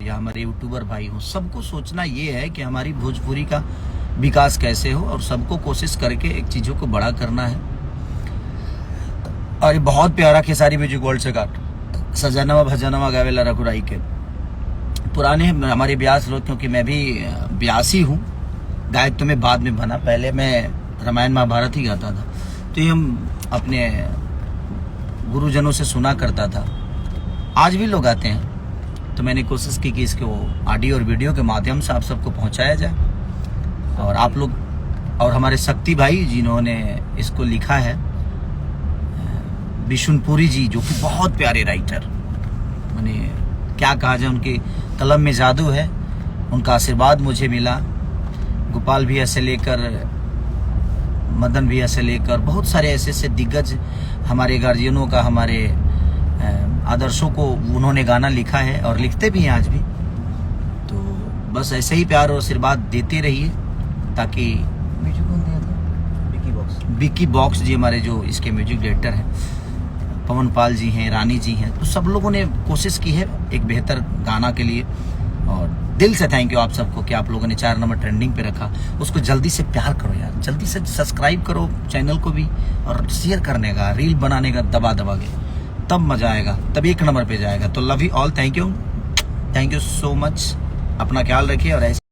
या हमारे यूट्यूबर भाई हो, सबको सोचना ये है कि हमारी भोजपुरी का विकास कैसे हो और सबको कोशिश करके एक चीज़ों को बड़ा करना है। और ये बहुत प्यारा खेसारी म्यूजिक वर्ल्ड से का सजनवा भजनवा गावेला रघुराई के पुराने हमारे ब्यास लोग, क्योंकि मैं भी ब्यासी हूँ, गायक तो मैं बाद में बना, पहले मैं रामायण महाभारत ही गाता था। तो ये हम अपने गुरुजनों से सुना करता था, आज भी लोग आते हैं। तो मैंने कोशिश की कि इसको ऑडियो और वीडियो के माध्यम से आप सबको पहुंचाया जाए। और आप लोग और हमारे शक्ति भाई जिन्होंने इसको लिखा है, बिशुनपुरी जी, जो कि बहुत प्यारे राइटर, मैंने क्या कहा जाए, उनके कलम में जादू है, उनका आशीर्वाद मुझे मिला। गोपाल भैया से लेकर मदन भैया से लेकर बहुत सारे ऐसे ऐसे दिग्गज हमारे गार्जियनों का, हमारे आदर्शों को उन्होंने गाना लिखा है और लिखते भी हैं आज भी। तो बस ऐसे ही प्यार और आशीर्वाद देते रहिए, ताकि म्यूजिक कौन दिया था? विक्की बॉक्स जी हमारे जो इसके म्यूजिक डायरेक्टर हैं, पवन पाल जी हैं, रानी जी हैं, तो सब लोगों ने कोशिश की है एक बेहतर गाना के लिए। और दिल से थैंक यू आप सबको कि आप लोगों ने 4 नंबर ट्रेंडिंग पे रखा। उसको जल्दी से प्यार करो यार, जल्दी से सब्सक्राइब करो चैनल को भी, और शेयर करने का, रील बनाने का दबा के, तब मजा आएगा, तब 1 नंबर पे जाएगा। तो love you all, thank you so much, अपना ख्याल रखिए और ऐसे